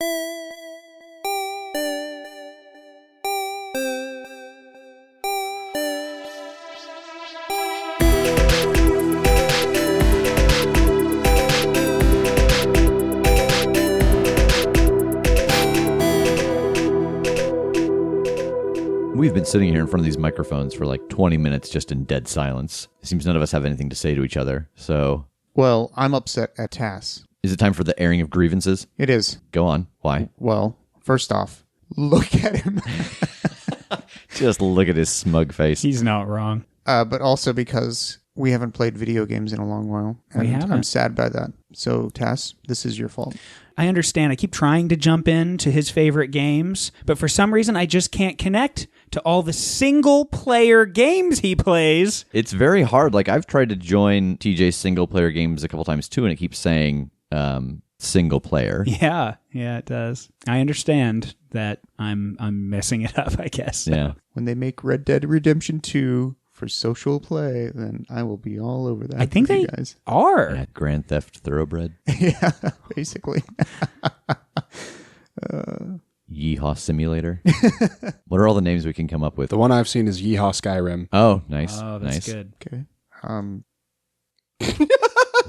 We've been sitting here in front of these microphones for like 20 minutes just in dead silence. It seems none of us have anything to say to each other, so... Well, I'm upset at Tass. Is it time for the airing of grievances? It is. Go on. Why? Well, first off, look at him. Just look at his smug face. He's not wrong. But also because we haven't played video games in a long while. And We haven't. I'm sad by that. So, Tass, this is your fault. I understand. I keep trying to jump into his favorite games, but for some reason I just can't connect to all the single-player games he plays. It's very hard. Like, I've tried to join TJ's single-player games a couple times, too, and it keeps saying single-player. Yeah, it does. I understand that I'm messing it up, I guess. Yeah. When they make Red Dead Redemption 2 for social play, then I will be all over that. I think with they you guys. are. Yeah, Grand Theft Thoroughbred. Yeah, basically. Yeehaw Simulator. What are all the names we can come up with? The one I've seen is Yeehaw Skyrim. Oh, nice. Oh, that's nice. good. Okay.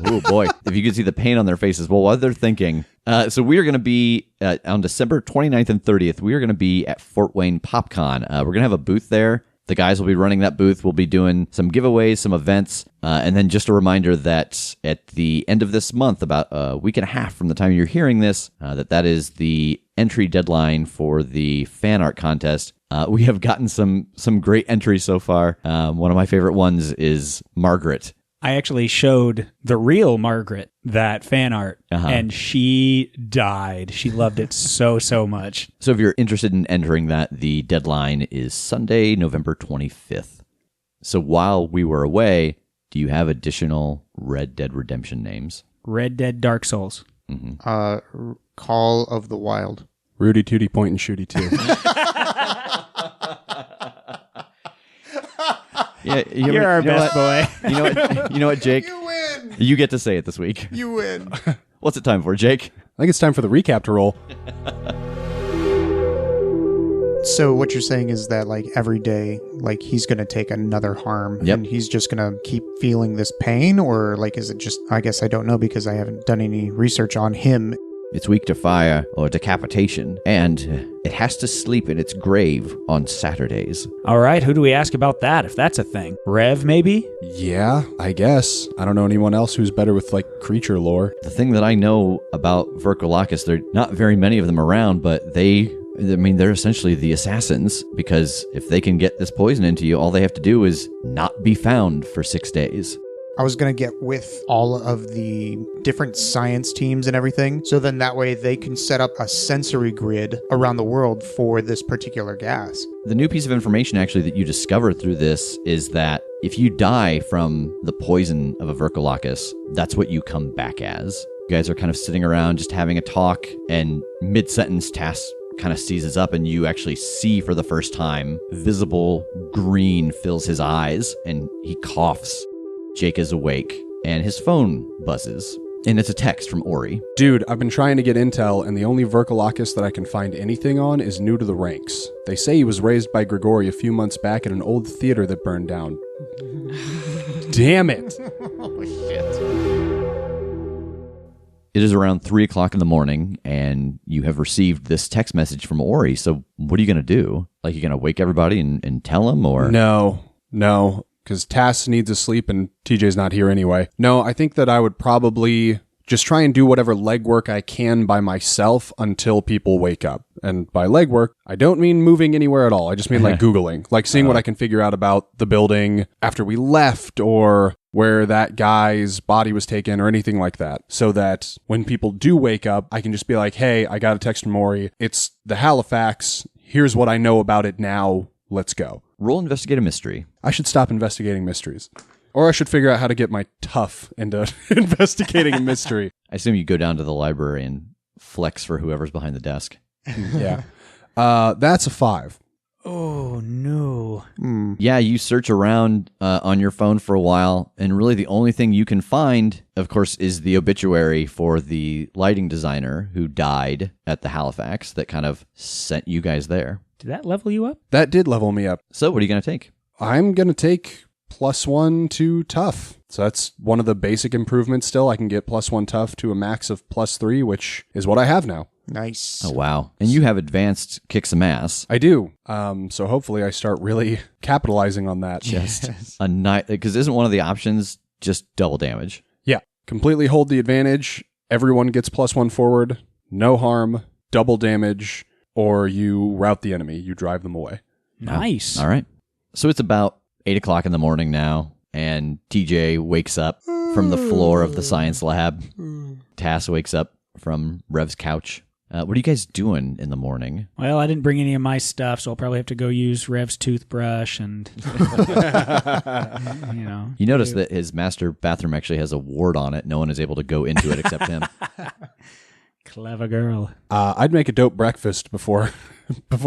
Oh, boy. If you could see the pain on their faces. Well, what they're thinking. So we are going to be, on December 29th and 30th, we are going to be at Fort Wayne PopCon. We're going to have a booth there. The guys will be running that booth. We'll be doing some giveaways, some events, and then just a reminder that at the end of this month, about a week and a half from the time you're hearing this, that is the entry deadline for the fan art contest. We have gotten some great entries so far. One of my favorite ones is Margaret. I actually showed the real Margaret that fan art, and she died. She loved it so much. So if you're interested in entering that, the deadline is Sunday, November 25th. So while we were away, do you have additional Red Dead Redemption names? Red Dead Dark Souls. Mm-hmm. Call of the Wild. Rudy Tooty Point and Shooty 2. Yeah, You're our best boy. You know what, Jake? You win! You get to say it this week. You win! What's it time for, Jake? I think it's time for the recap to roll. So what you're saying is that, like, every day, like, he's going to take another harm. Yep. And he's just going to keep feeling this pain? Or, like, is it just... I guess I don't know because I haven't done any research on him. It's weak to fire or decapitation, and it has to sleep in its grave on Saturdays. All right, who do we ask about that, if that's a thing? Rev, maybe? Yeah, I guess. I don't know anyone else who's better with, like, creature lore. The thing that I know about vrykolakas, there are not very many of them around, but they're essentially the assassins, because if they can get this poison into you, all they have to do is not be found for 6 days. I was going to get with all of the different science teams and everything, so then that way they can set up a sensory grid around the world for this particular gas. The new piece of information actually that you discover through this is that if you die from the poison of a vrykolakas, that's what you come back as. You guys are kind of sitting around just having a talk, and mid-sentence Tass kind of seizes up, and you actually see for the first time visible green fills his eyes, and he coughs. Jake is awake, and his phone buzzes, and it's a text from Ori. Dude, I've been trying to get intel, and the only vrykolakas that I can find anything on is new to the ranks. They say he was raised by Grigori a few months back at an old theater that burned down. Damn it! Oh, shit. It is around 3 o'clock in the morning, and you have received this text message from Ori, so what are you going to do? Like, you going to wake everybody and tell them, or...? No. Because Tass needs to sleep and TJ's not here anyway. No, I think that I would probably just try and do whatever legwork I can by myself until people wake up. And by legwork, I don't mean moving anywhere at all. I just mean like Googling, like seeing what I can figure out about the building after we left or where that guy's body was taken or anything like that. So that when people do wake up, I can just be like, hey, I got a text from Maury. It's the Halifax. Here's what I know about it now. Let's go. Roll investigate a mystery. I should stop investigating mysteries. Or I should figure out how to get my tough into investigating a mystery. I assume you go down to the library and flex for whoever's behind the desk. Yeah. That's a 5. Oh, no. Yeah, you search around on your phone for a while, and really the only thing you can find, of course, is the obituary for the lighting designer who died at the Halifax that kind of sent you guys there. Did that level you up? That did level me up. So what are you going to take? I'm going to take +1 to tough. So that's one of the basic improvements still. I can get +1 tough to a max of +3, which is what I have now. Nice. Oh, wow. And you have advanced kick some ass. I do. So hopefully I start really capitalizing on that. Just a night, because isn't one of the options just double damage? Yeah. Completely hold the advantage. Everyone gets +1 forward. No harm. Double damage. Or you rout the enemy. You drive them away. Nice. All right. So it's about 8 o'clock in the morning now, and TJ wakes up from the floor of the science lab. Tass wakes up from Rev's couch. What are you guys doing in the morning? Well, I didn't bring any of my stuff, so I'll probably have to go use Rev's toothbrush and, You notice that his master bathroom actually has a ward on it. No one is able to go into it except him. Clever girl. I'd make a dope breakfast before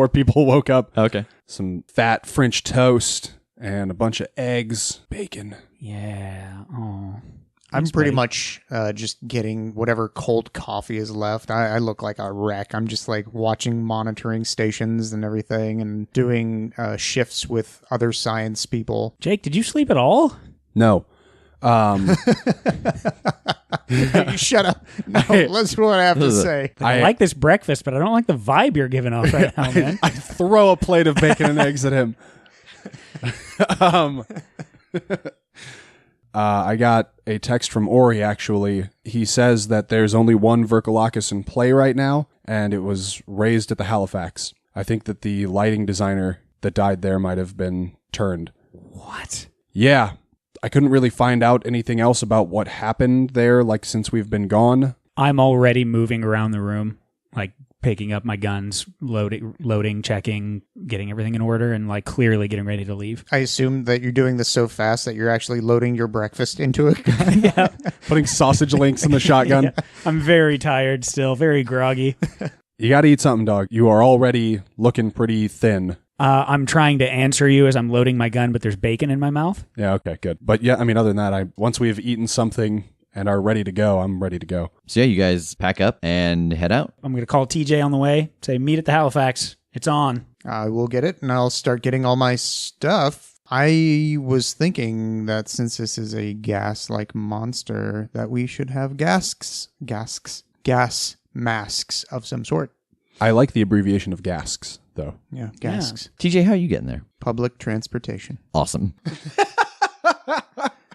people woke up. Okay. Some fat French toast and a bunch of eggs, bacon. Yeah. Oh. I'm pretty much just getting whatever cold coffee is left. I look like a wreck. I'm just like watching monitoring stations and everything and doing shifts with other science people. Jake, did you sleep at all? No. You shut up. No, that's what I have to say. I like this breakfast, but I don't like the vibe you're giving off right now, man. I throw a plate of bacon and eggs at him. I got a text from Ori, actually. He says that there's only one vrykolakas in play right now, and it was raised at the Halifax. I think that the lighting designer that died there might have been turned. What? Yeah. I couldn't really find out anything else about what happened there, like, since we've been gone. I'm already moving around the room, like picking up my guns, loading, checking, getting everything in order, and like clearly getting ready to leave. I assume that you're doing this so fast that you're actually loading your breakfast into it. Yeah. Putting sausage links in the shotgun. Yeah. I'm very tired still, very groggy. You gotta eat something, dog. You are already looking pretty thin. I'm trying to answer you as I'm loading my gun, but there's bacon in my mouth. Yeah, okay, good. But yeah, I mean, other than that, once we've eaten something and are ready to go, I'm ready to go. So yeah, you guys pack up and head out. I'm going to call TJ on the way, say, meet at the Halifax. It's on. I will get it, and I'll start getting all my stuff. I was thinking that since this is a gas-like monster, that we should have gas masks of some sort. I like the abbreviation of GASKs, though. Yeah, gasks. TJ, how are you getting there? Public transportation. Awesome.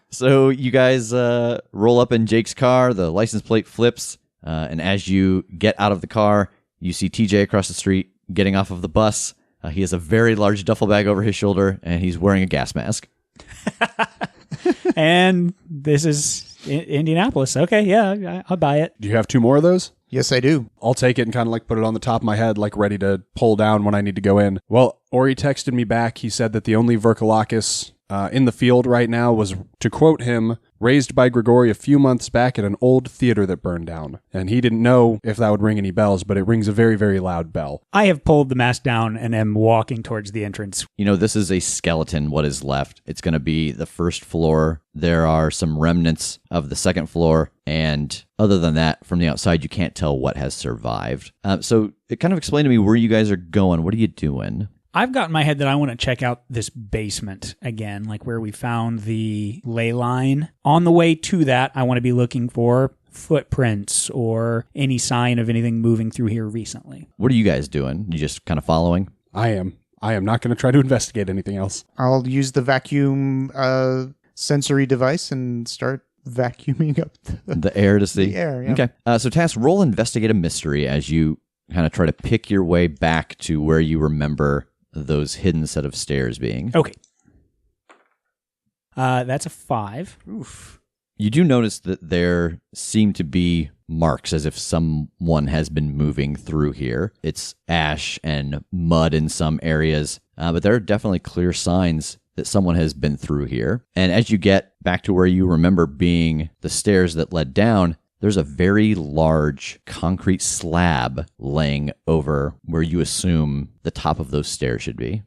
So you guys roll up in Jake's car. The license plate flips. And as you get out of the car, you see TJ across the street getting off of the bus. He has a very large duffel bag over his shoulder, and he's wearing a gas mask. And this is Indianapolis. Okay, yeah, I'll buy it. Do you have 2 more of those? Yes, I do. I'll take it and kind of like put it on the top of my head, like ready to pull down when I need to go in. Well, Ori texted me back. He said that the only vrykolakas in the field right now was, to quote him, raised by Grigori a few months back at an old theater that burned down. And he didn't know if that would ring any bells, but it rings a very, very loud bell. I have pulled the mask down and am walking towards the entrance. You know, this is a skeleton, what is left. It's going to be the first floor. There are some remnants of the second floor. And other than that, from the outside, you can't tell what has survived. So it kind of explained to me where you guys are going. What are you doing? I've got in my head that I want to check out this basement again, like where we found the ley line. On the way to that, I want to be looking for footprints or any sign of anything moving through here recently. What are you guys doing? You just kind of following? I am not going to try to investigate anything else. I'll use the vacuum sensory device and start vacuuming up the air to see. The air, yeah. Okay. So Tass, roll investigate a mystery as you kind of try to pick your way back to where you remember those hidden set of stairs being. Okay. That's a 5. Oof. You do notice that there seem to be marks as if someone has been moving through here. It's ash and mud in some areas, but there are definitely clear signs that someone has been through here. And as you get back to where you remember being the stairs that led down, there's a very large concrete slab laying over where you assume the top of those stairs should be.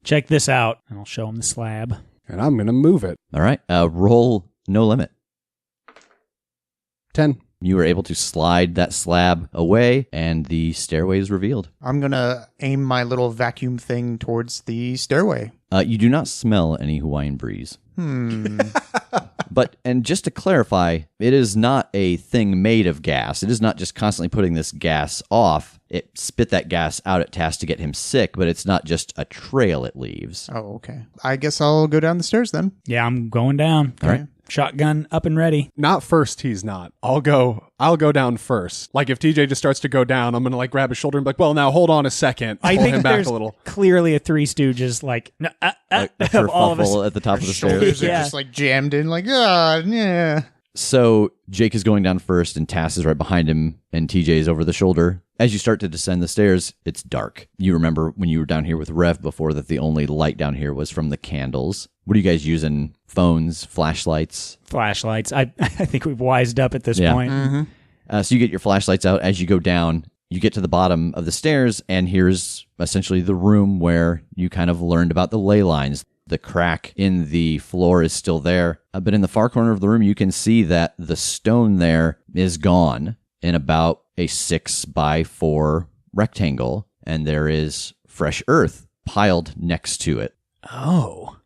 Check this out, and I'll show him the slab. And I'm going to move it. All right, roll no limit. 10. You were able to slide that slab away, and the stairway is revealed. I'm going to aim my little vacuum thing towards the stairway. You do not smell any Hawaiian breeze. But, and just to clarify, it is not a thing made of gas. It is not just constantly putting this gas off. It spit that gas out at Tass to get him sick, but it's not just a trail it leaves. Oh, okay. I guess I'll go down the stairs then. Yeah, I'm going down. All right. Shotgun up and ready. Not first, he's not. I'll go down first. Like if TJ just starts to go down, I'm going to like grab his shoulder and be like, well, now hold on a second. I Pull think him back there's a little. clearly a Three Stooges like Like a of all of us. kerfuffle at the top of the stairs. Shoulders are Yeah. just like jammed in, like, yeah. So Jake is going down first, and Tass is right behind him, and TJ is over the shoulder. As you start to descend the stairs, it's dark. You remember when you were down here with Rev before that the only light down here was from the candles. What are you guys using? Phones, flashlights? Flashlights. I think we've wised up at this Yeah. point. So you get your flashlights out as you go down. You get to the bottom of the stairs, and here's essentially the room where you kind of learned about the ley lines. The crack in the floor is still there, but in the far corner of the room, you can see that the stone there is gone in about a 6x4 rectangle, and there is fresh earth piled next to it. Oh,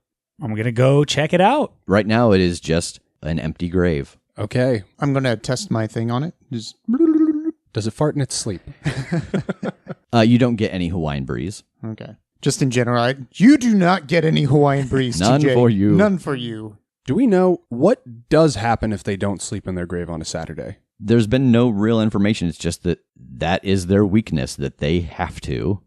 I'm going to go check it out. Right now, it is just an empty grave. Okay. I'm going to test my thing on it. Just... Does it fart in its sleep? You don't get any Hawaiian breeze. Okay. Just in general, you do not get any Hawaiian breeze, None TJ. for you. None for you. Do we know what does happen if they don't sleep in their grave on a Saturday? There's been no real information. It's just that that is their weakness, that they have to.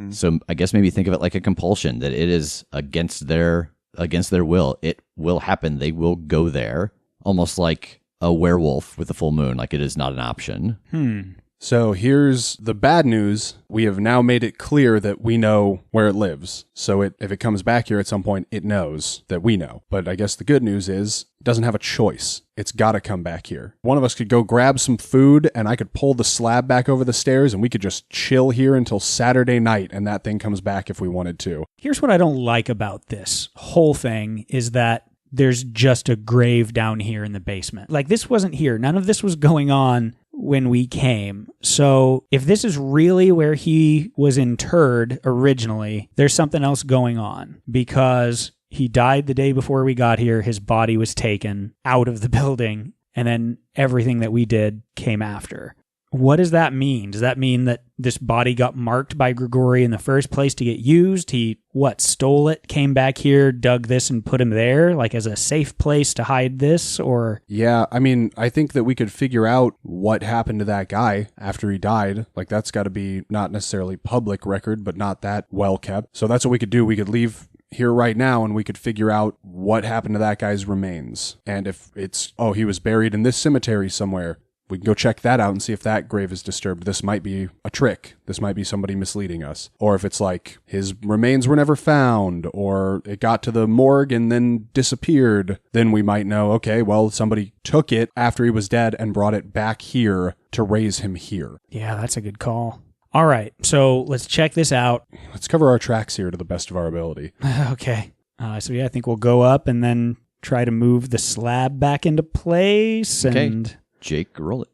So I guess maybe think of it like a compulsion, that it is against their will. It will happen. They will go there, almost like a werewolf with a full moon. Like it is not an option. So here's the bad news. We have now made it clear that we know where it lives. So if it comes back here at some point, it knows that we know. But I guess the good news is it doesn't have a choice. It's got to come back here. One of us could go grab some food, and I could pull the slab back over the stairs, and we could just chill here until Saturday night, and that thing comes back if we wanted to. Here's what I don't like about this whole thing is that there's just a grave down here in the basement. Like this wasn't here. None of this was going on when we came. So if this is really where he was interred originally, there's something else going on because he died the day before we got here. His body was taken out of the building, and then everything that we did came after. What does that mean? Does that mean that this body got marked by Grigori in the first place to get used? He, stole it, came back here, dug this, and put him there, like as a safe place to hide this, or... Yeah, I mean, I think that we could figure out what happened to that guy after he died. Like, that's got to be not necessarily public record, but not that well kept. So that's what we could do. We could leave here right now, and we could figure out what happened to that guy's remains. And if it's, he was buried in this cemetery somewhere, we can go check that out and see if that grave is disturbed. This might be a trick. This might be somebody misleading us. Or if it's like his remains were never found, or it got to the morgue and then disappeared, then we might know, okay, well, somebody took it after he was dead and brought it back here to raise him here. Yeah, that's a good call. All right, so let's check this out. Let's cover our tracks here to the best of our ability. Okay. I think we'll go up and then try to move the slab back into place. Okay. And Jake, roll it.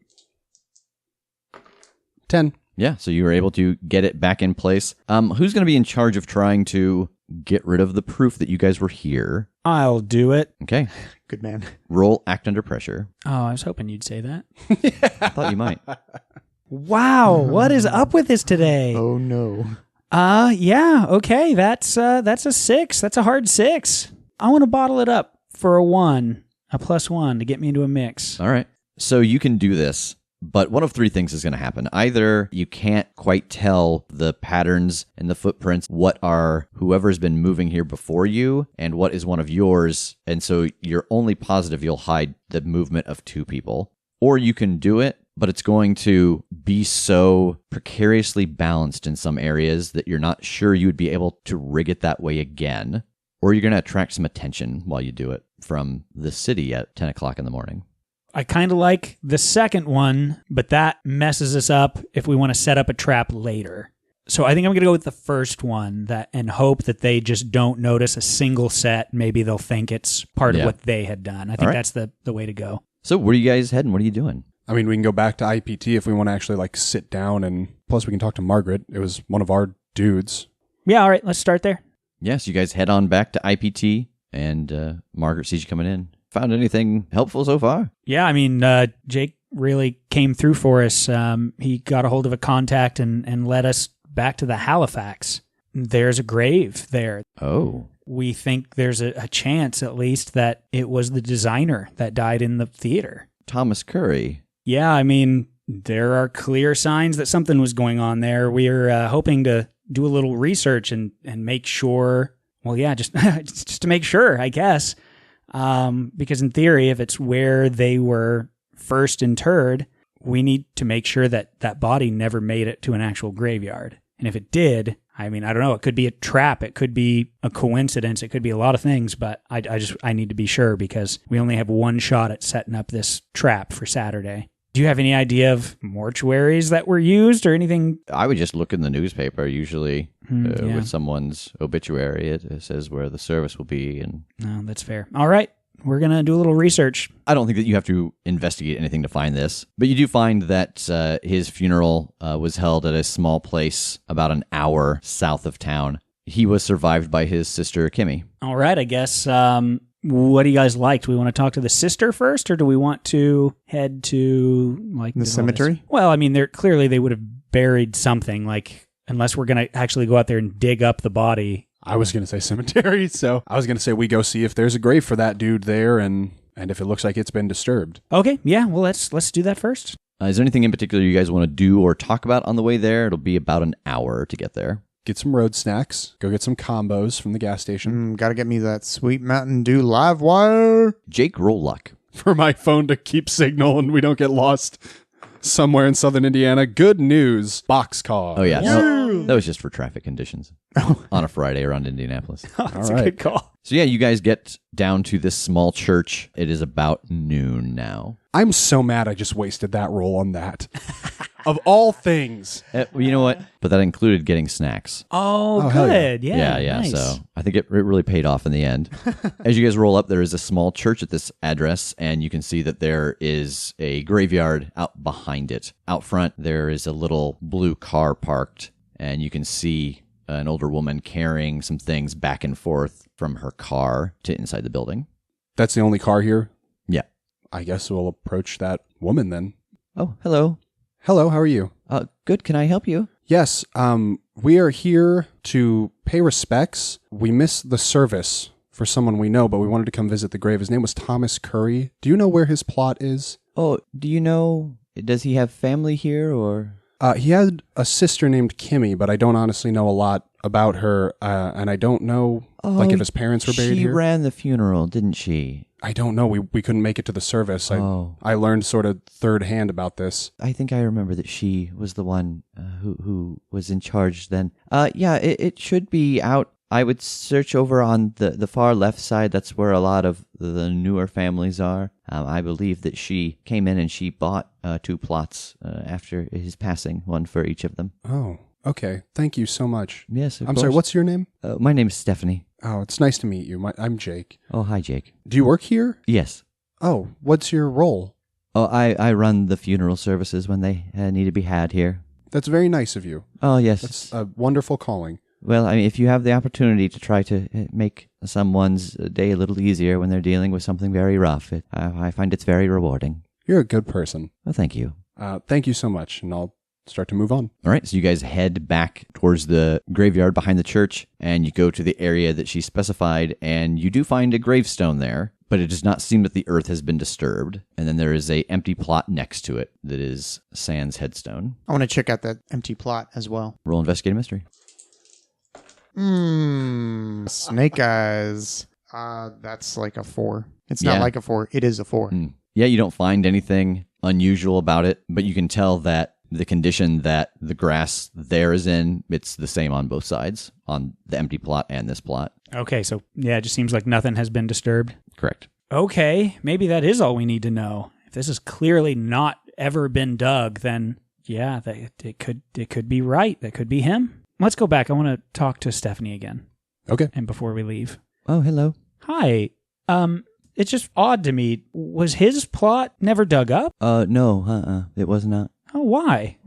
10. Yeah, so you were able to get it back in place. Who's going to be in charge of trying to get rid of the proof that you guys were here? I'll do it. Okay. Good man. Roll act under pressure. Oh, I was hoping you'd say that. I thought you might. Wow, what is up with this today? Oh, no. Yeah, okay, that's a 6. That's a hard 6. I want to bottle it up for a +1 to get me into a mix. All right. So you can do this, but one of three things is going to happen. Either you can't quite tell the patterns and the footprints, what are whoever's been moving here before you and what is one of yours, and so you're only positive you'll hide the movement of two people. Or you can do it, but it's going to be so precariously balanced in some areas that you're not sure you would be able to rig it that way again. Or you're going to attract some attention while you do it from the city at 10 o'clock in the morning. I kind of like the second one, but that messes us up if we want to set up a trap later. So I think I'm going to go with the first one and hope that they just don't notice a single set. Maybe they'll think it's part of what they had done. I think that's the way to go. So where are you guys heading? What are you doing? I mean, we can go back to IPT if we want to actually like sit down, and plus we can talk to Margaret. It was one of our dudes. Yeah, all right, let's start there. Yes, you guys head on back to IPT, and Margaret sees you coming in. Found anything helpful so far? Yeah, I mean, Jake really came through for us. He got a hold of a contact and led us back to the Halifax. There's a grave there. Oh. We think there's a chance, at least, that it was the designer that died in the theater. Thomas Curry. Yeah, I mean, there are clear signs that something was going on there. We're hoping to do a little research and make sure. Well, yeah, just to make sure, I guess. Because in theory, if it's where they were first interred, we need to make sure that that body never made it to an actual graveyard. And if it did, I mean, I don't know. It could be a trap. It could be a coincidence. It could be a lot of things. But I need to be sure because we only have one shot at setting up this trap for Saturday. Do you have any idea of mortuaries that were used or anything? I would just look in the newspaper, usually with someone's obituary. It says where the service will be. And no, that's fair. All right. We're going to do a little research. I don't think that you have to investigate anything to find this, but you do find that his funeral was held at a small place about an hour south of town. He was survived by his sister, Kimmy. All right, I guess. What do you guys like? Do we want to talk to the sister first, or do we want to head to like the cemetery? Well, I mean, they would have buried something, like unless we're going to actually go out there and dig up the body. I was going to say cemetery, so I was going to say we go see if there's a grave for that dude there, and if it looks like it's been disturbed. Okay, yeah, well, let's do that first. Is there anything in particular you guys want to do or talk about on the way there? It'll be about an hour to get there. Get some road snacks. Go get some combos from the gas station. Got to get me that sweet Mountain Dew live wire. Jake, roll luck. For my phone to keep signal and we don't get lost somewhere in southern Indiana. Good news. Boxcar. Oh, yeah. No, that was just for traffic conditions on a Friday around Indianapolis. That's a good call. So, yeah, you guys get down to this small church. It is about noon now. I'm so mad I just wasted that roll on that. Of all things. Well, you know what? But that included getting snacks. Oh, good. Yeah. Nice. So I think it really paid off in the end. As you guys roll up, there is a small church at this address, and you can see that there is a graveyard out behind it. Out front, there is a little blue car parked, and you can see an older woman carrying some things back and forth from her car to inside the building. That's the only car here? Yeah. I guess we'll approach that woman then. Oh, hello. Hello, how are you? Good. Can I help you? Yes, we are here to pay respects. We missed the service for someone we know, but we wanted to come visit the grave. His name was Thomas Curry. Do you know where his plot is? Oh, do you know, does he have family here or? He had a sister named Kimmy, but I don't honestly know a lot about her, and I don't know if his parents were buried here. She ran the funeral, didn't she? I don't know. We couldn't make it to the service. I learned sort of third hand about this. I think I remember that she was the one who was in charge then. It should be out. I would search over on the far left side. That's where a lot of the newer families are. I believe that she came in and she bought 2 plots after his passing, one for each of them. Oh, okay. Thank you so much. Yes, of I'm course. sorry, what's your name? My name is Stephanie. Oh, it's nice to meet you. I'm Jake. Oh, hi, Jake. Do you work here? Yes. Oh, what's your role? Oh, I run the funeral services when they need to be had here. That's very nice of you. Oh, yes. That's a wonderful calling. Well, I mean, if you have the opportunity to try to make someone's day a little easier when they're dealing with something very rough, I find it's very rewarding. You're a good person. Well, thank you. Thank you so much, and I'll start to move on. All right, so you guys head back towards the graveyard behind the church, and you go to the area that she specified, and you do find a gravestone there, but it does not seem that the earth has been disturbed. And then there is a empty plot next to it that is Sans headstone. I want to check out that empty plot as well. Roll investigate a mystery. Snake eyes. That's like a 4. It's not like a 4. It is a 4. Yeah, you don't find anything unusual about it, but you can tell that the condition that the grass there is in, it's the same on both sides, on the empty plot and this plot. Okay, so yeah, it just seems like nothing has been disturbed. Correct. Okay, maybe that is all we need to know. if this has clearly not ever been dug, then yeah, it could be right. That could be him. Let's go back. I want to talk to Stephanie again. Okay. And before we leave. Oh, hello. Hi. It's just odd to me. Was his plot never dug up? No, it was not. Oh, why?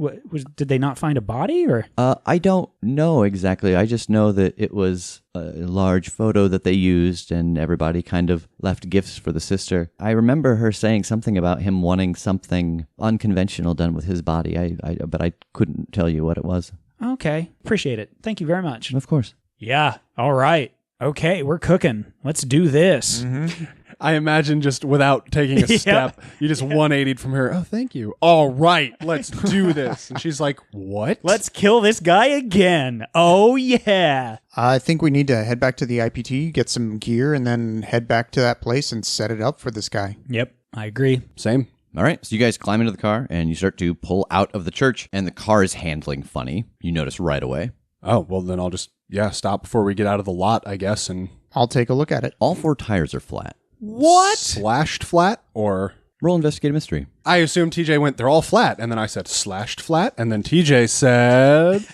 Did they not find a body, or? I don't know exactly. I just know that it was a large photo that they used, and everybody kind of left gifts for the sister. I remember her saying something about him wanting something unconventional done with his body. But I couldn't tell you what it was. Okay, appreciate it. Thank you very much. Of course. Yeah. All right. Okay, we're cooking. Let's do this. Mm-hmm. I imagine just without taking a step, you just 180'd from her. Oh, thank you. All right, let's do this. And she's like, what? Let's kill this guy again. Oh, yeah. I think we need to head back to the IPT, get some gear, and then head back to that place and set it up for this guy. Yep, I agree. Same. All right, so you guys climb into the car, and you start to pull out of the church, and the car is handling funny. You notice right away. Oh, well, then I'll just, stop before we get out of the lot, I guess, and... I'll take a look at it. All 4 tires are flat. What? Slashed flat, or... Roll investigate a mystery. I assumed TJ went, they're all flat, and then I said slashed flat, and then TJ said...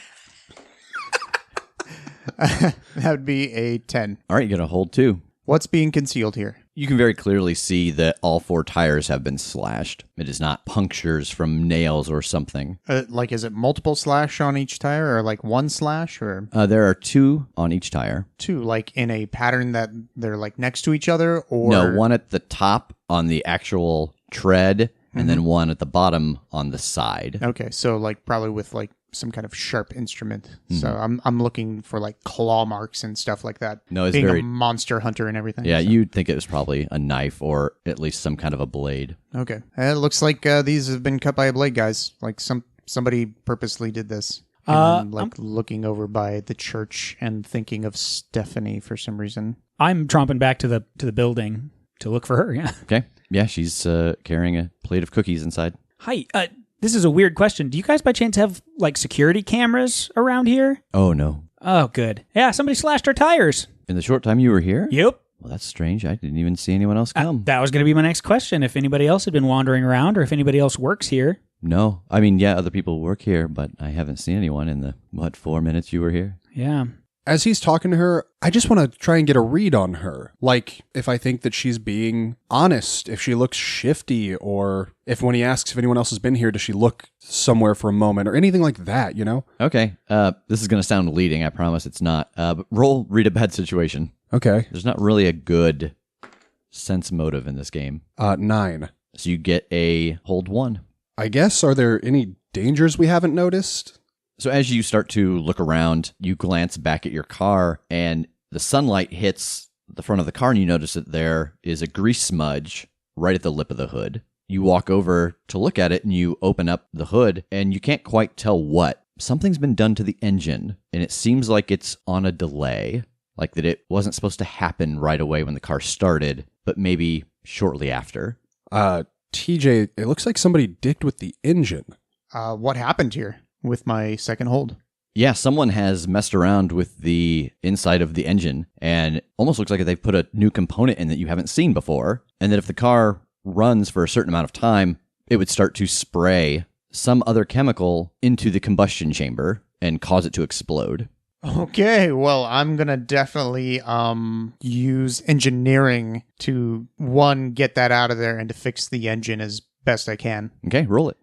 That would be a 10. All right, you get a hold 2. What's being concealed here? You can very clearly see that all 4 tires have been slashed. It is not punctures from nails or something. Is it multiple slash on each tire, or like one slash, or There are 2 on each tire. 2, like in a pattern that they're like next to each other, or No, one at the top on the actual tread, and then one at the bottom on the side. Okay, so like probably with like some kind of sharp instrument. So I'm looking for like claw marks and stuff like that. No, it's being very- a monster hunter and everything. Yeah, so. you'd think it was probably a knife or at least some kind of a blade. Okay, it looks like these have been cut by a blade, guys. Like somebody purposely did this. And I'm looking over by the church and thinking of Stephanie for some reason. I'm tromping back to the building to look for her, yeah. Okay. Yeah, she's carrying a plate of cookies inside. Hi, this is a weird question. Do you guys by chance have, like, security cameras around here? Oh, no. Oh, good. Yeah, somebody slashed our tires. In the short time you were here? Yep. Well, that's strange. I didn't even see anyone else come. That was going to be my next question. If anybody else had been wandering around or if anybody else works here. No. I mean, yeah, other people work here, but I haven't seen anyone in the, 4 minutes you were here? Yeah. As he's talking to her, I just want to try and get a read on her. Like, if I think that she's being honest, if she looks shifty, or if when he asks if anyone else has been here, does she look somewhere for a moment, or anything like that, you know? Okay. This is going to sound leading. I promise it's not. But roll read a bad situation. Okay. There's not really a good sense motive in this game. 9. So you get a hold 1. I guess, are there any dangers we haven't noticed? So as you start to look around, you glance back at your car, and the sunlight hits the front of the car, and you notice that there is a grease smudge right at the lip of the hood. You walk over to look at it, and you open up the hood, and you can't quite tell what. Something's been done to the engine, and it seems like it's on a delay, like that it wasn't supposed to happen right away when the car started, but maybe shortly after. TJ, it looks like somebody dicked with the engine. What happened here with my second hold? Yeah, someone has messed around with the inside of the engine, and almost looks like they've put a new component in that you haven't seen before, and that if the car runs for a certain amount of time, it would start to spray some other chemical into the combustion chamber and cause it to explode. Okay, well, I'm going to definitely use engineering to, one, get that out of there and to fix the engine as best I can. Okay, roll it.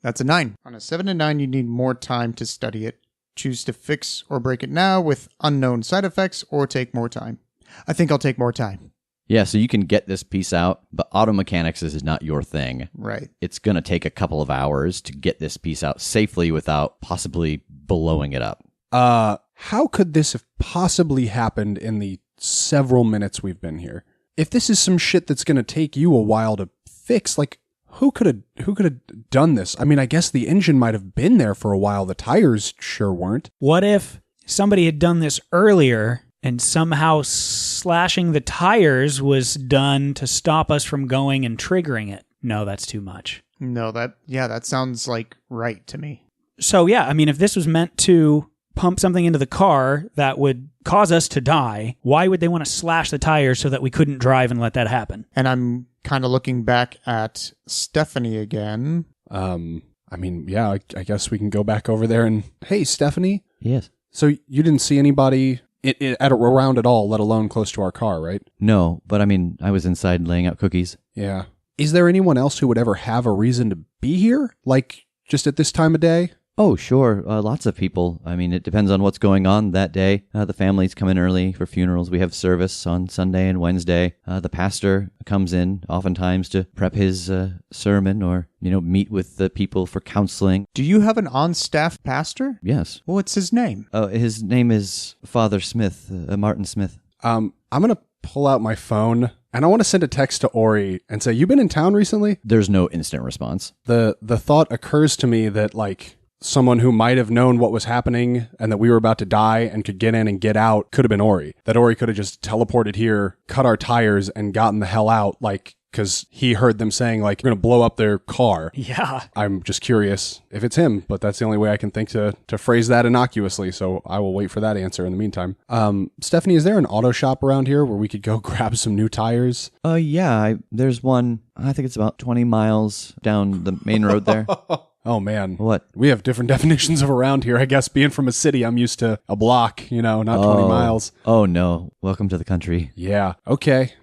That's a 9. On a 7 to 9, you need more time to study it. Choose to fix or break it now with unknown side effects, or take more time. I think I'll take more time. Yeah, so you can get this piece out, but auto mechanics is not your thing. Right. It's going to take a couple of hours to get this piece out safely without possibly blowing it up. How could this have possibly happened in the several minutes we've been here? If this is some shit that's going to take you a while to fix, like, who could have done this? I mean, I guess the engine might have been there for a while. The tires sure weren't. What if somebody had done this earlier and somehow slashing the tires was done to stop us from going and triggering it? No, that's too much. No, that sounds like right to me. So, yeah, I mean, if this was meant to pump something into the car that would cause us to die, why would they want to slash the tires so that we couldn't drive and let that happen? And I'm kind of looking back at Stephanie again. I mean, yeah, I guess we can go back over there and, hey, Stephanie. Yes. So you didn't see anybody around at all, let alone close to our car, right? No, but I mean, I was inside laying out cookies. Yeah. Is there anyone else who would ever have a reason to be here? Like, just at this time of day? Oh, sure. Lots of people. I mean, it depends on what's going on that day. The families come in early for funerals. We have service on Sunday and Wednesday. The pastor comes in oftentimes to prep his sermon or, meet with the people for counseling. Do you have an on-staff pastor? Yes. What's his name? His name is Father Smith, Martin Smith. I'm going to pull out my phone and I want to send a text to Ori and say, you been in town recently? There's no instant response. The thought occurs to me that, like, someone who might have known what was happening and that we were about to die and could get in and get out could have been Ori. That Ori could have just teleported here, cut our tires, and gotten the hell out, like, because he heard them saying, like, we're going to blow up their car. Yeah. I'm just curious if it's him, but that's the only way I can think to phrase that innocuously, so I will wait for that answer in the meantime. Stephanie, is there an auto shop around here where we could go grab some new tires? Yeah, there's one. I think it's about 20 miles down the main road there. Oh, man. What? We have different definitions of around here. I guess being from a city, I'm used to a block, not 20 miles. Oh, no. Welcome to the country. Yeah. Okay.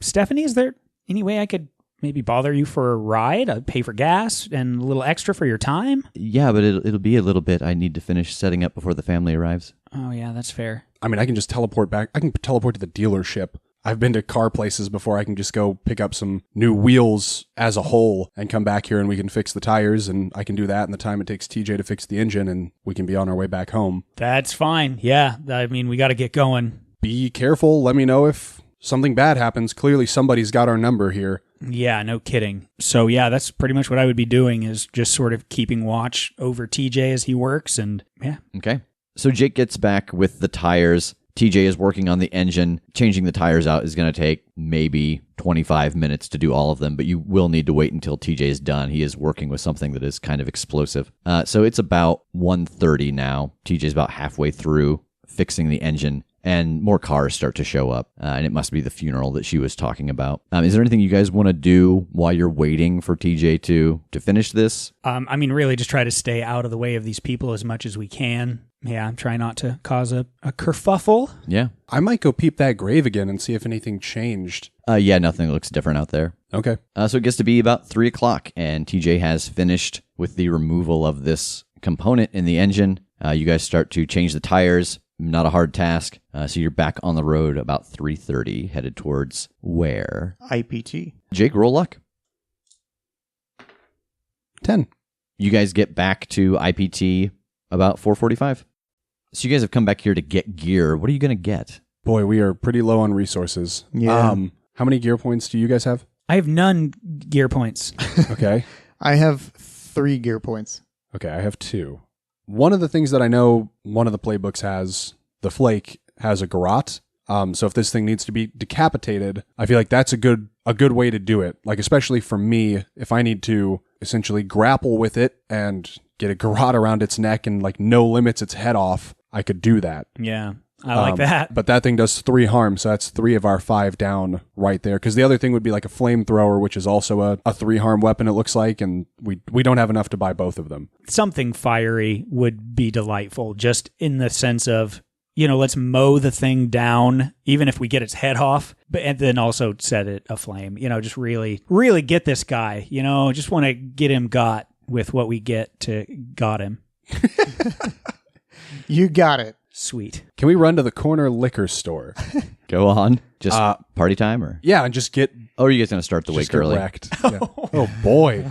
Stephanie, is there any way I could maybe bother you for a ride? I'd pay for gas and a little extra for your time? Yeah, but it'll be a little bit. I need to finish setting up before the family arrives. Oh, yeah, that's fair. I mean, I can just teleport back. I can teleport to the dealership. I've been to car places before. I can just go pick up some new wheels as a whole and come back here and we can fix the tires, and I can do that in the time it takes TJ to fix the engine, and we can be on our way back home. That's fine. Yeah, I mean, we got to get going. Be careful. Let me know if something bad happens. Clearly somebody's got our number here. Yeah, no kidding. So yeah, that's pretty much what I would be doing, is just sort of keeping watch over TJ as he works, and yeah. Okay. So Jake gets back with the tires. TJ is working on the engine. Changing the tires out is going to take maybe 25 minutes to do all of them, but you will need to wait until TJ is done. He is working with something that is kind of explosive. So it's about 1:30 now. TJ is about halfway through fixing the engine, and more cars start to show up, and it must be the funeral that she was talking about. Is there anything you guys want to do while you're waiting for TJ to finish this? I mean, really just try to stay out of the way of these people as much as we can. Yeah, try not to cause a kerfuffle. Yeah. I might go peep that grave again and see if anything changed. Yeah, nothing looks different out there. Okay. So it gets to be about 3 o'clock, and TJ has finished with the removal of this component in the engine. You guys start to change the tires. Not a hard task. So you're back on the road about 3:30, headed towards where? IPT. Jake, roll luck. 10. You guys get back to IPT about 4:45. So you guys have come back here to get gear. What are you going to get? Boy, we are pretty low on resources. Yeah. How many gear points do you guys have? I have none gear points. Okay. I have 3 gear points. Okay, I have 2. One of the things that I know one of the playbooks has, the Flake, has a garrote. So if this thing needs to be decapitated, I feel like that's a good way to do it. Like, especially for me, if I need to essentially grapple with it and get a garrote around its neck and, like, no limits its head off, I could do that. Yeah, I like that. But that thing does 3 harm, so that's 3 of our 5 down right there. Because the other thing would be like a flamethrower, which is also a 3 harm weapon, it looks like, and we don't have enough to buy both of them. Something fiery would be delightful, just in the sense of, let's mow the thing down, even if we get its head off, and then also set it aflame. Just really, really get this guy. Just want to get him got with what we get to got him. You got it. Sweet. Can we run to the corner liquor store? Go on. Just party time, or? Yeah, and just get... Oh, are you guys going to start the wake early? Wrecked. Yeah. Oh, boy.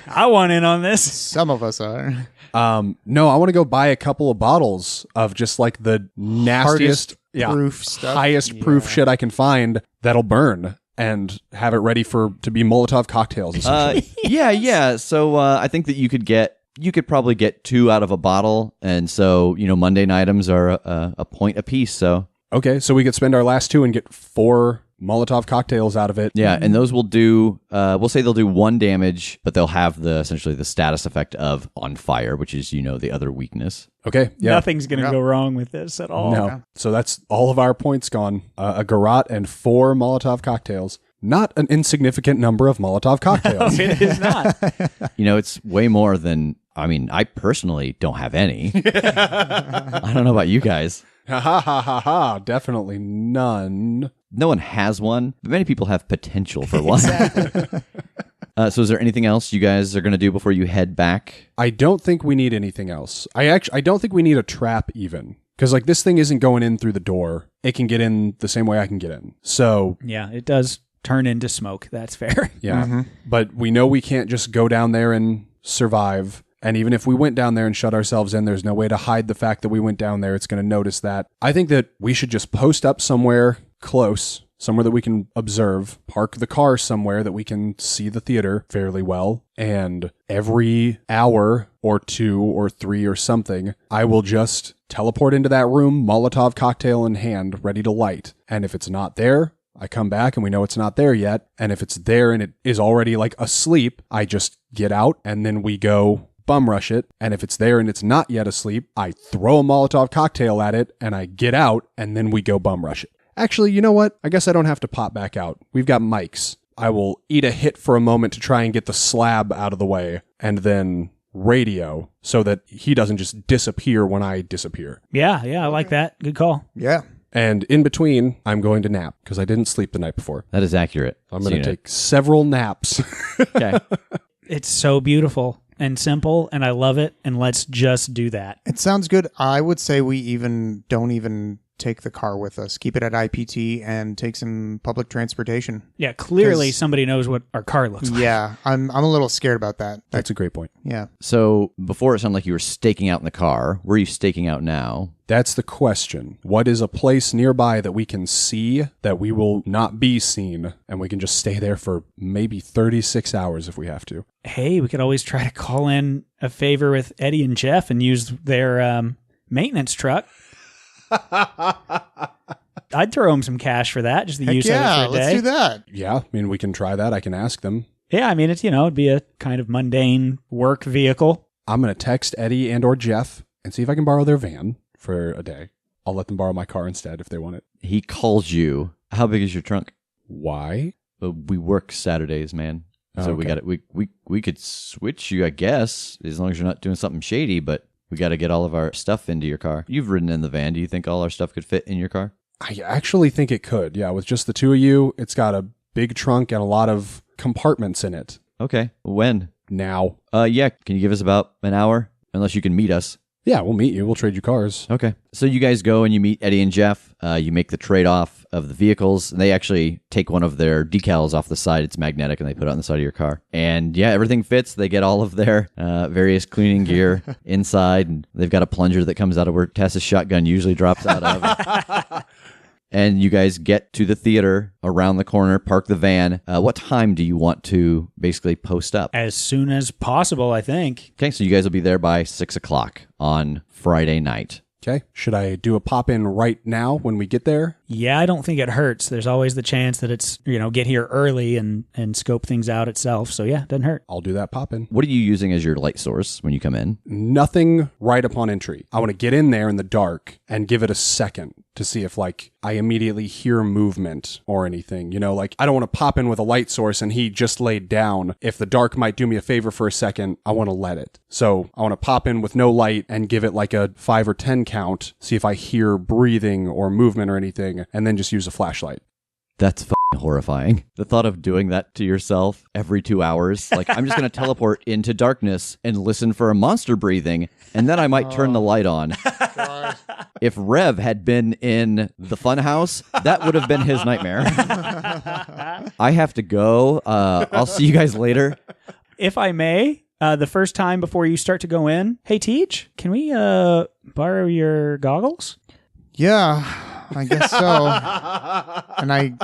I want in on this. Some of us are. No, I want to go buy a couple of bottles of just like the nastiest, proof stuff. highest proof shit I can find that'll burn, and have it ready to be Molotov cocktails. Essentially. Yeah. So I think that you could probably get 2 out of a bottle, and so mundane items are a point apiece. So okay, so we could spend our last 2 and get 4 Molotov cocktails out of it. Yeah, and those will do, we'll say they'll do 1 damage, but they'll have essentially the status effect of on fire, which is, the other weakness. Okay, yeah. Nothing's going to go wrong with this at all. No. So that's all of our points gone. A garrote and 4 Molotov cocktails. Not an insignificant number of Molotov cocktails. It is not. It's way more than, I personally don't have any. I don't know about you guys. Ha ha ha ha ha. Definitely none. No one has one, but many people have potential for one. So is there anything else you guys are going to do before you head back? I don't think we need anything else. I don't think we need a trap even. Because this thing isn't going in through the door. It can get in the same way I can get in. So yeah, it does turn into smoke. That's fair. Yeah. But we know we can't just go down there and survive. And even if we went down there and shut ourselves in, there's no way to hide the fact that we went down there. It's going to notice that. I think that we should just post up somewhere close, somewhere that we can observe, park the car somewhere that we can see the theater fairly well. And every hour or 2 or 3 or something, I will just teleport into that room, Molotov cocktail in hand, ready to light. And if it's not there, I come back and we know it's not there yet. And if it's there and it is already asleep, I just get out and then we go bum rush it. And if it's there and it's not yet asleep, I throw a Molotov cocktail at it and I get out and then we go bum rush it. Actually, you know what? I guess I don't have to pop back out. We've got mics. I will eat a hit for a moment to try and get the slab out of the way and then radio so that he doesn't just disappear when I disappear. Yeah, I like that. Good call. Yeah. And in between, I'm going to nap because I didn't sleep the night before. That is accurate. I'm going to take several naps. Okay. It's so beautiful and simple, and I love it, and let's just do that. It sounds good. I would say we don't even take the car with us. Keep it at IPT and take some public transportation. Yeah, clearly somebody knows what our car looks like. Yeah, I'm a little scared about that. That's a great point. Yeah. So before it sounded like you were staking out in the car. Where are you staking out now? That's the question. What is a place nearby that we can see that we will not be seen and we can just stay there for maybe 36 hours if we have to? Hey, we could always try to call in a favor with Eddie and Jeff and use their maintenance truck. I'd throw them some cash for that, just the use of it for a day. Let's do that. Yeah, we can try that. I can ask them. Yeah, it's, it'd be a kind of mundane work vehicle. I'm going to text Eddie and or Jeff and see if I can borrow their van for a day. I'll let them borrow my car instead if they want it. He calls you. How big is your trunk? Why? We work Saturdays, man. So we got it. We could switch you, I guess, as long as you're not doing something shady, but we got to get all of our stuff into your car. You've ridden in the van. Do you think all our stuff could fit in your car? I actually think it could. Yeah, with just the two of you, it's got a big trunk and a lot of compartments in it. Okay. When? Now. Yeah. Can you give us about an hour? Unless you can meet us. Yeah, we'll meet you. We'll trade you cars. Okay. So you guys go and you meet Eddie and Jeff. You make the trade-off of the vehicles. And they actually take one of their decals off the side. It's magnetic, and they put it on the side of your car. And yeah, everything fits. They get all of their various cleaning gear inside. And they've got a plunger that comes out of where Tass's shotgun usually drops out of. And you guys get to the theater around the corner, park the van. What time do you want to basically post up? As soon as possible, I think. Okay, so you guys will be there by 6 o'clock on Friday night. Okay. Should I do a pop-in right now when we get there? Yeah, I don't think it hurts. There's always the chance that it's, get here early and scope things out itself. So yeah, it doesn't hurt. I'll do that pop-in. What are you using as your light source when you come in? Nothing right upon entry. I want to get in there in the dark and give it a second to see if I immediately hear movement or anything. I don't want to pop in with a light source and he just laid down. If the dark might do me a favor for a second, I want to let it. So I want to pop in with no light and give it a 5 or 10 count, see if I hear breathing or movement or anything, and then just use a flashlight. That's horrifying. The thought of doing that to yourself every 2 hours. I'm just going to teleport into darkness and listen for a monster breathing, and then I might turn the light on. If Rev had been in the funhouse, that would have been his nightmare. I have to go. I'll see you guys later. If I may, the first time before you start to go in, hey, Teach, can we borrow your goggles? Yeah, I guess so. And I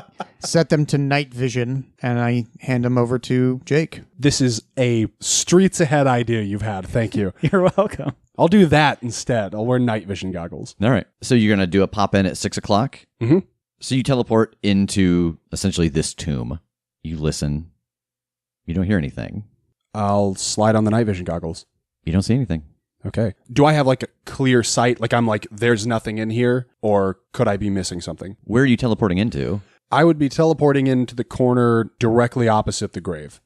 set them to night vision, and I hand them over to Jake. This is a streets ahead idea you've had. Thank you. You're welcome. I'll do that instead. I'll wear night vision goggles. All right. So you're going to do a pop in at 6 o'clock? Mm-hmm. So you teleport into essentially this tomb. You listen. You don't hear anything. I'll slide on the night vision goggles. You don't see anything. Okay. Do I have like a clear sight? Like I'm like, there's nothing in here? Or could I be missing something? Where are you teleporting into? I would be teleporting into the corner directly opposite the grave.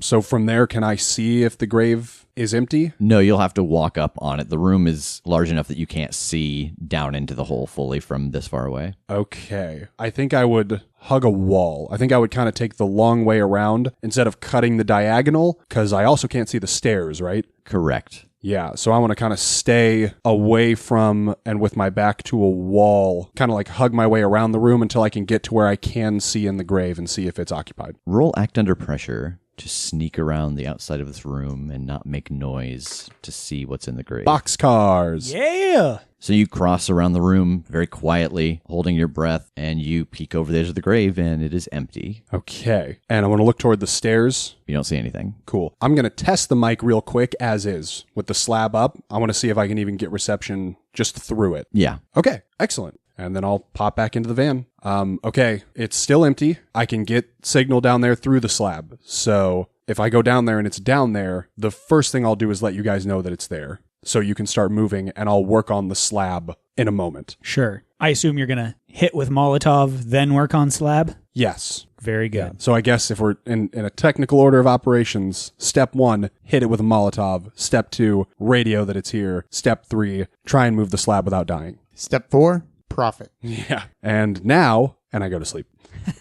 So from there, can I see if the grave is empty? No, you'll have to walk up on it. The room is large enough that you can't see down into the hole fully from this far away. Okay. I think I would hug a wall. I think I would kind of take the long way around instead of cutting the diagonal, because I also can't see the stairs, right? Correct. Yeah, so I want to kind of stay away from and with my back to a wall, kind of like hug my way around the room until I can get to where I can see in the grave and see if it's occupied. Roll act under pressure to sneak around the outside of this room and not make noise to see what's in the grave. Boxcars. Yeah. So you cross around the room very quietly, holding your breath, and you peek over the edge of the grave, and it is empty. Okay. And I want to look toward the stairs. You don't see anything. Cool. I'm going to test the mic real quick as is with the slab up. I want to see if I can even get reception just through it. Yeah. Okay. Excellent. And then I'll pop back into the van. Okay. It's still empty. I can get signal down there through the slab. So if I go down there and it's down there, the first thing I'll do is let you guys know that it's there. So you can start moving, and I'll work on the slab in a moment. Sure. I assume you're going to hit with Molotov, then work on slab? Yes. Very good. So I guess if we're in a technical order of operations, step 1, hit it with a Molotov. Step 2, radio that it's here. Step 3, try and move the slab without dying. Step 4, profit. Yeah. And now, and I go to sleep.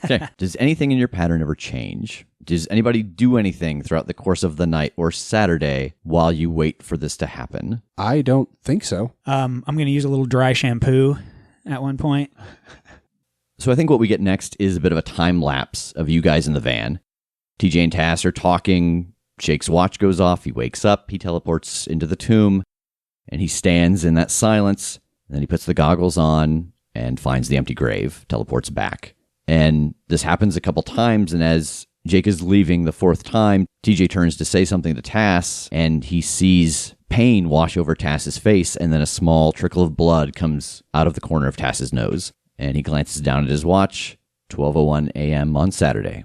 Okay. Does anything in your pattern ever change? Does anybody do anything throughout the course of the night or Saturday while you wait for this to happen? I don't think so. I'm going to use a little dry shampoo at one point. So I think what we get next is a bit of a time lapse of you guys in the van. TJ and Tass are talking. Jake's watch goes off. He wakes up. He teleports into the tomb, and he stands in that silence. And then he puts the goggles on and finds the empty grave, teleports back. And this happens a couple times, and as Jake is leaving the fourth time, TJ turns to say something to Tass, and he sees pain wash over Tass's face, and then a small trickle of blood comes out of the corner of Tass's nose. And he glances down at his watch, 12:01 a.m. on Saturday.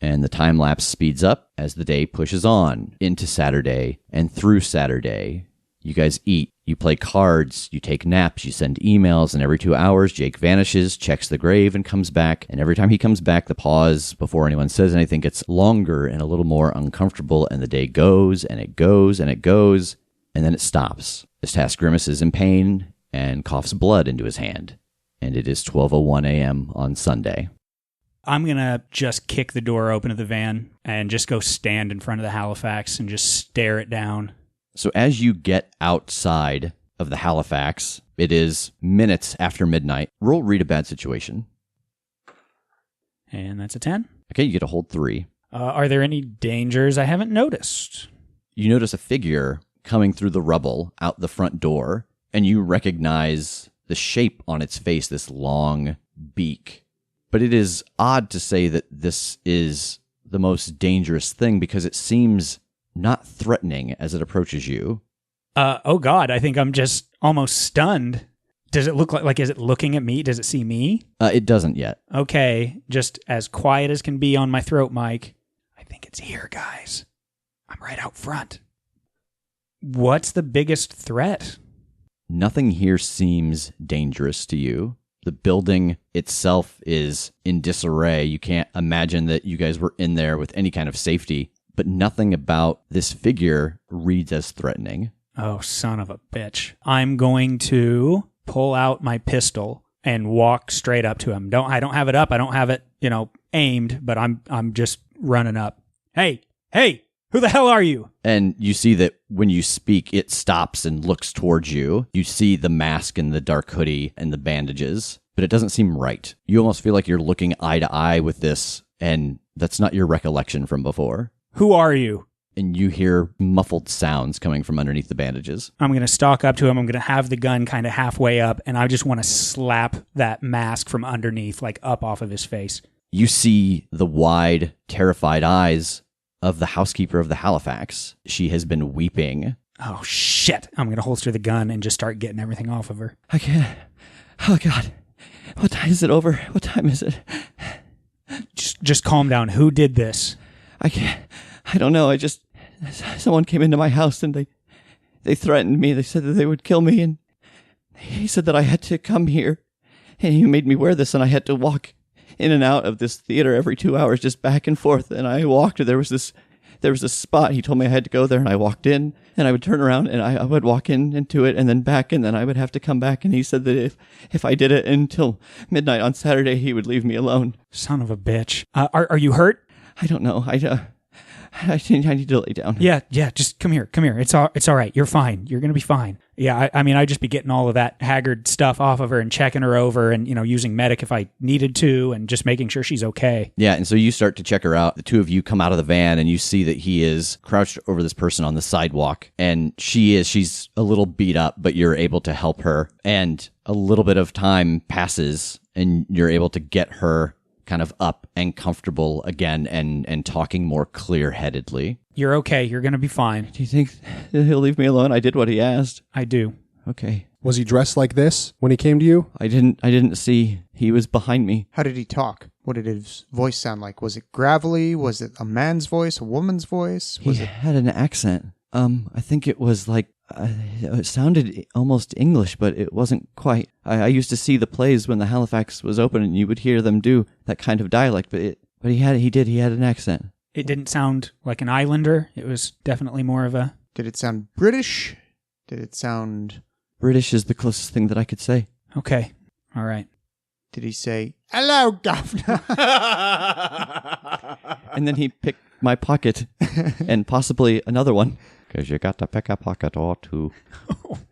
And the time lapse speeds up as the day pushes on into Saturday and through Saturday. You guys eat, you play cards, you take naps, you send emails, and every 2 hours, Jake vanishes, checks the grave, and comes back. And every time he comes back, the pause before anyone says anything gets longer and a little more uncomfortable, and the day goes, and it goes, and it goes, and then it stops as Tass grimaces in pain and coughs blood into his hand. And it is 12:01 a.m. on Sunday. I'm going to just kick the door open of the van and just go stand in front of the Halifax and just stare it down. So as you get outside of the Halifax, it is minutes after midnight. Roll read a bad situation. And that's a 10. Okay, you get a hold 3. Are there any dangers I haven't noticed? You notice a figure coming through the rubble out the front door, and you recognize the shape on its face, this long beak. But it is odd to say that this is the most dangerous thing because it seems not threatening as it approaches you. Oh God, I think I'm just almost stunned. Does it look like is it looking at me? Does it see me? It doesn't yet. Okay, just as quiet as can be on my throat mic. I think it's here, guys. I'm right out front. What's the biggest threat? Nothing here seems dangerous to you. The building itself is in disarray. You can't imagine that you guys were in there with any kind of safety, but nothing about this figure reads as threatening. Oh, son of a bitch. I'm going to pull out my pistol and walk straight up to him. I don't have it up. I don't have it, aimed, but I'm just running up. Hey, who the hell are you? And you see that when you speak, it stops and looks towards you. You see the mask and the dark hoodie and the bandages, but it doesn't seem right. You almost feel like you're looking eye to eye with this, and that's not your recollection from before. Who are you? And you hear muffled sounds coming from underneath the bandages. I'm going to stalk up to him. I'm going to have the gun kind of halfway up, and I just want to slap that mask from underneath, like up off of his face. You see the wide, terrified eyes of the housekeeper of the Halifax. She has been weeping. Oh, shit. I'm going to holster the gun and just start getting everything off of her. I can't. Oh, God. What time is it over? What time is it? Just calm down. Who did this? I don't know. Someone came into my house and they threatened me. They said that they would kill me, and he said that I had to come here, and he made me wear this, and I had to walk in and out of this theater every 2 hours, just back and forth. And I walked. There was this spot. He told me I had to go there, and I walked in, and I would turn around, and I would walk into it, and then back, and then I would have to come back. And he said that if I did it until midnight on Saturday, he would leave me alone. Son of a bitch. Are you hurt? I don't know. I need to lay down. Yeah. Just come here. It's all right. You're fine. You're gonna be fine. Yeah. I'd just be getting all of that haggard stuff off of her and checking her over, and using medic if I needed to, and just making sure she's okay. Yeah. And so you start to check her out. The two of you come out of the van, and you see that he is crouched over this person on the sidewalk, and she's a little beat up, but you're able to help her. And a little bit of time passes, and you're able to get her kind of up and comfortable again, and talking more clear-headedly. You're okay. You're going to be fine. Do you think he'll leave me alone? I did what he asked. I do. Okay. Was he dressed like this when he came to you? I didn't see. He was behind me. How did he talk? What did his voice sound like? Was it gravelly? Was it a man's voice? A woman's voice? He had an accent. I think it was like, it sounded almost English, but it wasn't quite. I used to see the plays when the Halifax was open, and you would hear them do that kind of dialect, but he had an accent. It didn't sound like an islander. It was definitely more of a... Did it sound British? Did it sound... British is the closest thing that I could say. Okay. All right. Did he say, "Hello, governor"? And then he picked my pocket, and possibly another one. Because you got to pick a pocket or two.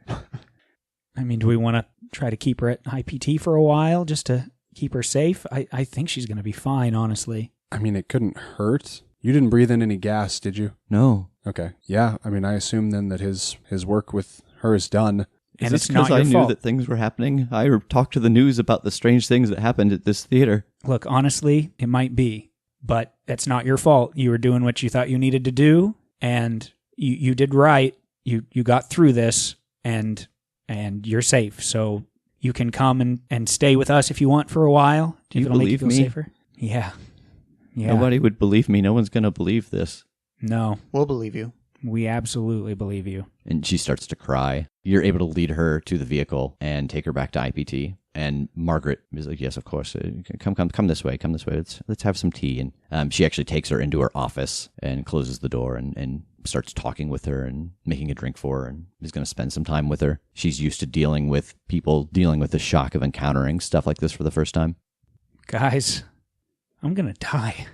Do we want to try to keep her at IPT for a while just to keep her safe? I think she's going to be fine, honestly. It couldn't hurt. You didn't breathe in any gas, did you? No. Okay. Yeah, I assume then that his work with her is done. And it's not because your fault. I knew that things were happening. I talked to the news about the strange things that happened at this theater. Look, honestly, it might be, but that's not your fault. You were doing what you thought you needed to do, and you did right. You got through this, and you're safe. So you can come and stay with us if you want for a while. Do you it'll make you believe feel me? safer. Yeah. Nobody would believe me. No one's going to believe this. No. We'll believe you. We absolutely believe you. And she starts to cry. You're able to lead her to the vehicle and take her back to IPT. And Margaret is like, "Yes, of course. Come this way. Come this way. Let's have some tea." And she actually takes her into her office and closes the door and starts talking with her and making a drink for her, and is going to spend some time with her. She's used to dealing with people dealing with the shock of encountering stuff like this for the first time. Guys, I'm going to die.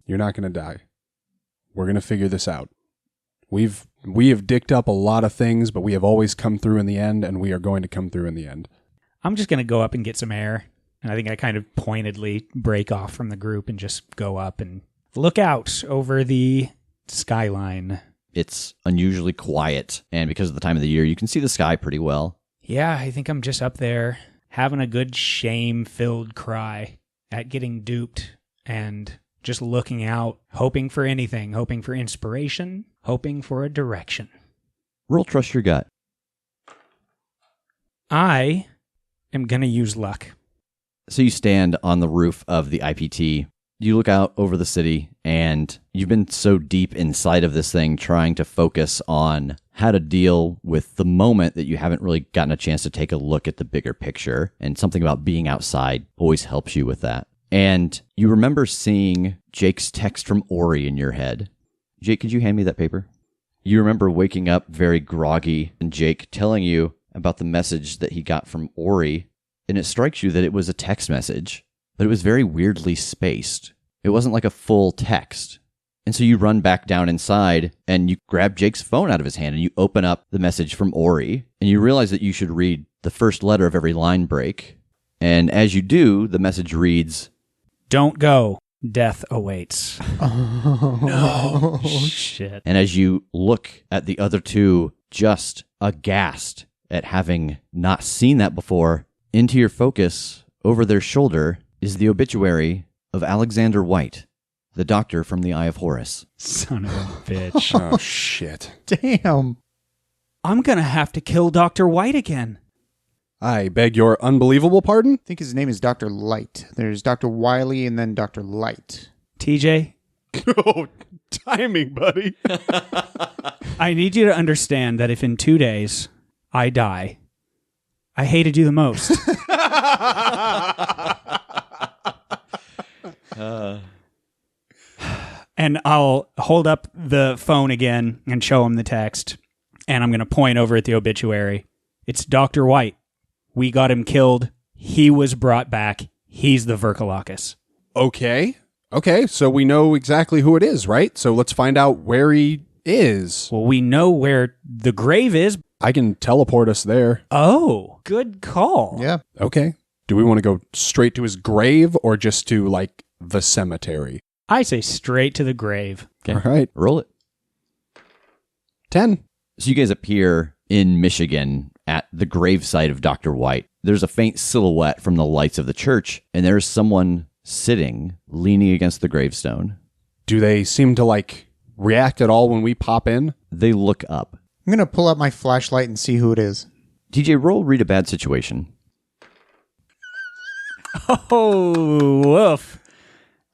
You're not going to die. We're going to figure this out. We have dicked up a lot of things, but we have always come through in the end, and we are going to come through in the end. I'm just going to go up and get some air. And I think I kind of pointedly break off from the group and just go up and look out over the skyline. It's unusually quiet, and because of the time of the year, you can see the sky pretty well. Yeah, I think I'm just up there having a good shame-filled cry at getting duped and just looking out, hoping for anything, hoping for inspiration, hoping for a direction. Roll Trust Your Gut. I am going to use luck. So you stand on the roof of the IPT. You look out over the city, and you've been so deep inside of this thing trying to focus on how to deal with the moment that you haven't really gotten a chance to take a look at the bigger picture. And something about being outside always helps you with that. And you remember seeing Jake's text from Ori in your head. Jake, could you hand me that paper? You remember waking up very groggy and Jake telling you about the message that he got from Ori, and it strikes you that it was a text message, but it was very weirdly spaced. It wasn't like a full text. And so you run back down inside and you grab Jake's phone out of his hand and you open up the message from Ori, and you realize that you should read the first letter of every line break. And as you do, the message reads, "Don't go. Death awaits." Oh, No. Shit. And as you look at the other two, just aghast at having not seen that before, into your focus, over their shoulder, is the obituary of Alexander White, the doctor from the Eye of Horus. Son of a bitch. Oh, shit. damn. I'm going to have to kill Dr. White again. I beg your unbelievable pardon? I think his name is Dr. Light. There's Dr. Wiley and then Dr. Light. TJ, Oh, timing, buddy. I need you to understand that if in 2 days I die, I hated you the most. And I'll hold up the phone again and show him the text. And I'm going to point over at the obituary. It's Dr. White. We got him killed. He was brought back. He's the vrykolakas. Okay, so we know exactly who it is, right? So let's find out where he is. Well, we know where the grave is. I can teleport us there. Oh, good call. Yeah. Okay. Do we want to go straight to his grave or just to, like, the cemetery? I say straight to the grave. Okay. All right. Roll it. 10. So you guys appear in Michigan at the gravesite of Dr. White. There's a faint silhouette from the lights of the church, and there's someone sitting, leaning against the gravestone. Do they seem to, like, react at all when we pop in? They look up. I'm going to pull out my flashlight and see who it is. TJ, roll read a bad situation. Oh, woof.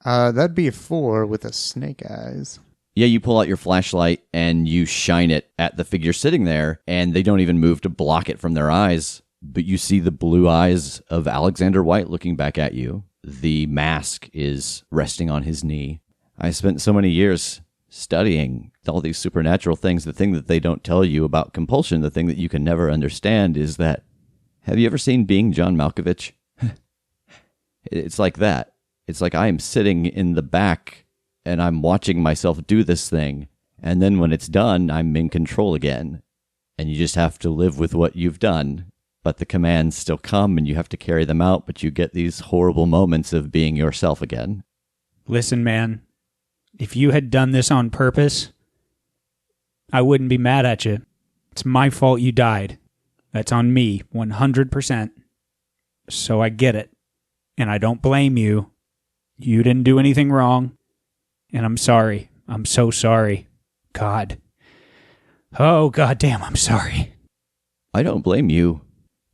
That'd be a 4 with a snake eyes. Yeah, you pull out your flashlight and you shine it at the figure sitting there, and they don't even move to block it from their eyes. But you see the blue eyes of Alexander White looking back at you. The mask is resting on his knee. I spent so many years studying all these supernatural things. The thing that they don't tell you about compulsion, the thing that you can never understand is that, have you ever seen Being John Malkovich? It's like that. It's like I am sitting in the back and I'm watching myself do this thing. And then when it's done, I'm in control again. And you just have to live with what you've done. But the commands still come and you have to carry them out. But you get these horrible moments of being yourself again. Listen, man, if you had done this on purpose, I wouldn't be mad at you. It's my fault you died. That's on me, 100%. So I get it. And I don't blame you. You didn't do anything wrong. And I'm sorry. I'm so sorry. God. Oh, goddamn, I'm sorry. I don't blame you.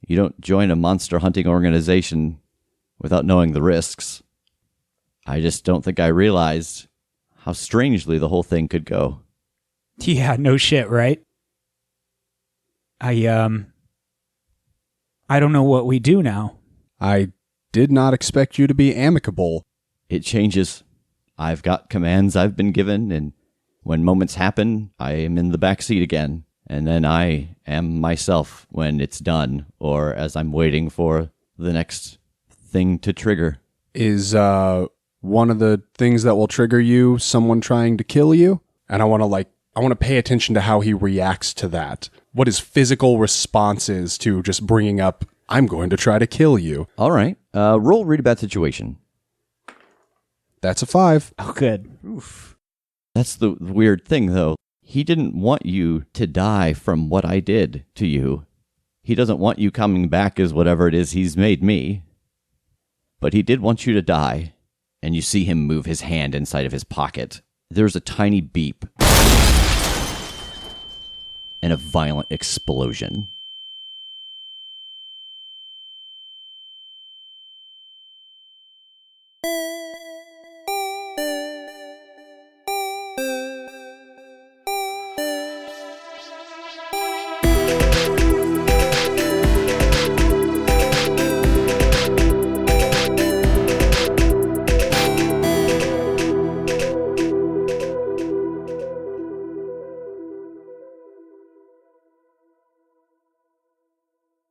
You don't join a monster hunting organization without knowing the risks. I just don't think I realized how strangely the whole thing could go. Yeah, no shit, right? I don't know what we do now. I did not expect you to be amicable. It changes. I've got commands I've been given, and when moments happen, I am in the back seat again. And then I am myself when it's done, or as I'm waiting for the next thing to trigger. Is one of the things that will trigger you someone trying to kill you? And I want to pay attention to how he reacts to that. What his physical response is to just bringing up, I'm going to try to kill you. All right. Roll read a bad situation. That's a 5. Oh, good. Oof. That's the weird thing, though. He didn't want you to die from what I did to you. He doesn't want you coming back as whatever it is he's made me. But he did want you to die. And you see him move his hand inside of his pocket. There's a tiny beep. And a violent explosion.